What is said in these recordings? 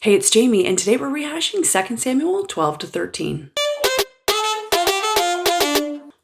Hey, it's Jamie, and today we're rehashing 2 Samuel 12 to 13.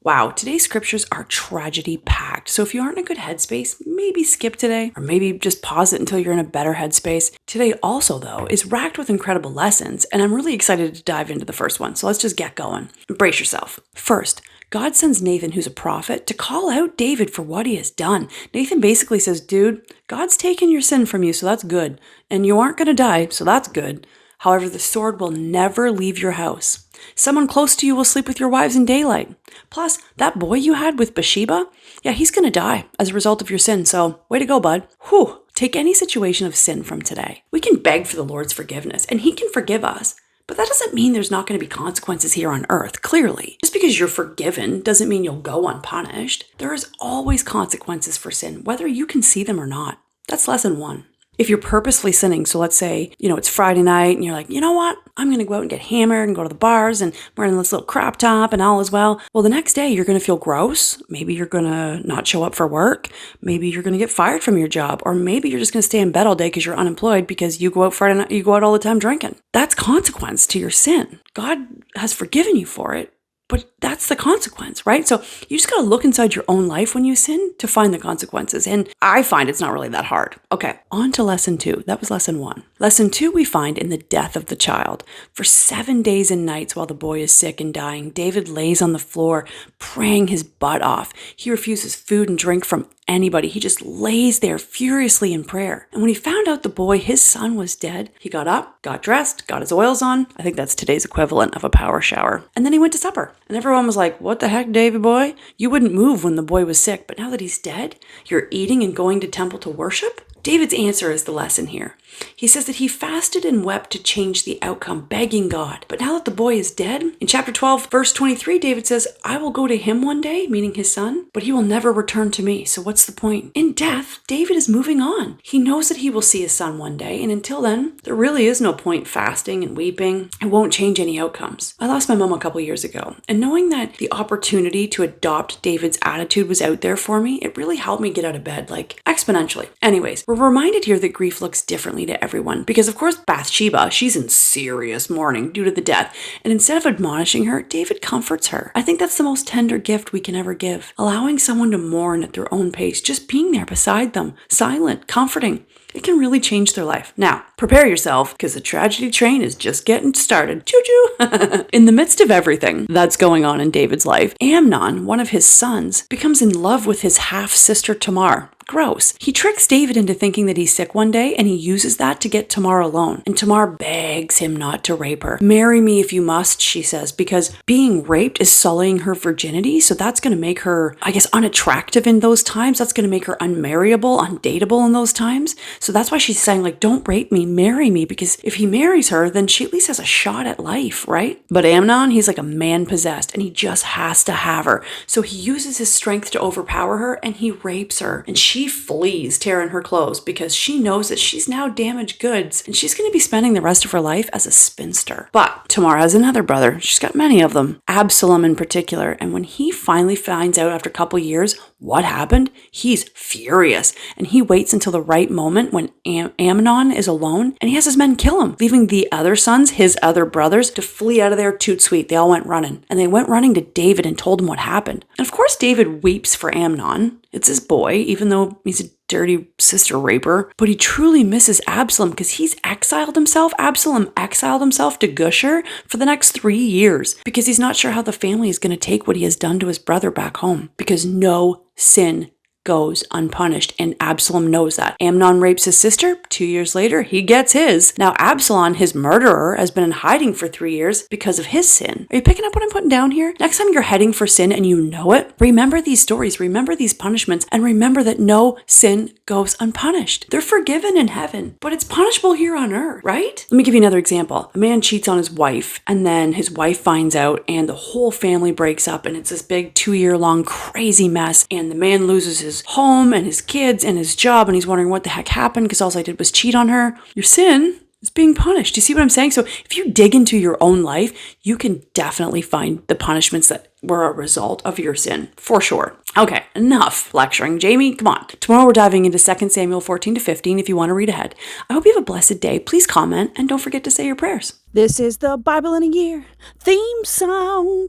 Wow, today's scriptures are tragedy packed. So if you aren't in a good headspace, maybe skip today, or maybe just pause it until you're in a better headspace. Today also, though, is racked with incredible lessons, and I'm really excited to dive into the first one. So let's just get going. Brace yourself. First, God sends Nathan, who's a prophet, to call out David for what he has done. Nathan basically says, dude, God's taken your sin from you, so that's good. And you aren't going to die, so that's good. However, the sword will never leave your house. Someone close to you will sleep with your wives in daylight. Plus, that boy you had with Bathsheba, yeah, he's going to die as a result of your sin. So, way to go, bud. Whew. Take any situation of sin from today. We can beg for the Lord's forgiveness, and he can forgive us. But that doesn't mean there's not going to be consequences here on earth, clearly. Just because you're forgiven doesn't mean you'll go unpunished. There is always consequences for sin, whether you can see them or not. That's lesson 1. If you're purposefully sinning, so let's say, it's Friday night and you're like, you know what? I'm going to go out and get hammered and go to the bars and wearing this little crop top and all as well. Well, the next day you're going to feel gross. Maybe you're going to not show up for work. Maybe you're going to get fired from your job. Or maybe you're just going to stay in bed all day because you're unemployed because you go out Friday night, you go out all the time drinking. That's consequence to your sin. God has forgiven you for it. But that's the consequence, right? So you just got to look inside your own life when you sin to find the consequences. And I find it's not really that hard. Okay, on to lesson 2. That was lesson 1. Lesson 2 we find in the death of the child. For 7 days and nights while the boy is sick and dying, David lays on the floor praying his butt off. He refuses food and drink from anybody. He just lays there furiously in prayer. And when he found out the boy, his son, was dead, he got up, got dressed, got his oils on. I think that's today's equivalent of a power shower. And then he went to supper. And everyone was like, what the heck, David boy? You wouldn't move when the boy was sick, but now that he's dead, you're eating and going to temple to worship? David's answer is the lesson here. He says that he fasted and wept to change the outcome, begging God. But now that the boy is dead, in chapter 12, verse 23, David says, I will go to him one day, meaning his son, but he will never return to me. So what's the point? In death, David is moving on. He knows that he will see his son one day, and until then, there really is no point fasting and weeping. It won't change any outcomes. I lost my mom a couple years ago, and knowing that the opportunity to adopt David's attitude was out there for me, it really helped me get out of bed, like exponentially. Anyways, we're reminded here that grief looks differently to everyone because, of course, Bathsheba, she's in serious mourning due to the death, and instead of admonishing her, David comforts her. I think that's the most tender gift we can ever give, allowing someone to mourn at their own pace, just being there beside them, silent, comforting. It can really change their life. Now, prepare yourself because the tragedy train is just getting started. Choo-choo! In the midst of everything that's going on in David's life, Amnon, one of his sons, becomes in love with his half-sister Tamar. Gross. He tricks David into thinking that he's sick one day, and he uses that to get Tamar alone. And Tamar begs him not to rape her. Marry me if you must, she says, because being raped is sullying her virginity, so that's going to make her, unattractive in those times. That's going to make her unmarriable, undateable in those times. So that's why she's saying, don't rape me, marry me, because if he marries her, then she at least has a shot at life, right? But Amnon, he's like a man possessed, and he just has to have her. So he uses his strength to overpower her, and he rapes her. And she flees, tearing her clothes, because she knows that she's now damaged goods, and she's going to be spending the rest of her life as a spinster. But Tamar has another brother. She's got many of them. Absalom in particular. And when he finally finds out after a couple years what happened, he's furious. And he waits until the right moment when Amnon is alone, and he has his men kill him, leaving the other sons, his other brothers, to flee out of there toot sweet. They all went running. And they went running to David and told him what happened. And of course, David weeps for Amnon. It's his boy, even though he's a dirty sister raper. But he truly misses Absalom because he's exiled himself. Absalom exiled himself to Gusher for the next 3 years because he's not sure how the family is going to take what he has done to his brother back home, because no sin goes unpunished, and Absalom knows that. Amnon rapes his sister. 2 years later, he gets his. Now Absalom, his murderer, has been in hiding for 3 years because of his sin. Are you picking up what I'm putting down here? Next time you're heading for sin and you know it, remember these stories, remember these punishments, and remember that no sin goes unpunished. They're forgiven in heaven, but it's punishable here on earth, right? Let me give you another example. A man cheats on his wife, and then his wife finds out, and the whole family breaks up, and it's this big 2-year-long crazy mess, and the man loses his home and his kids and his job, and he's wondering what the heck happened because all I did was cheat on her. Your sin is being punished. Do you see what I'm saying? So if you dig into your own life, you can definitely find the punishments that were a result of your sin, for sure. Okay, enough lecturing. Jamie, come on. Tomorrow we're diving into 2 Samuel 14 to 15 if you want to read ahead. I hope you have a blessed day. Please comment and don't forget to say your prayers. This is the Bible in a Year theme song.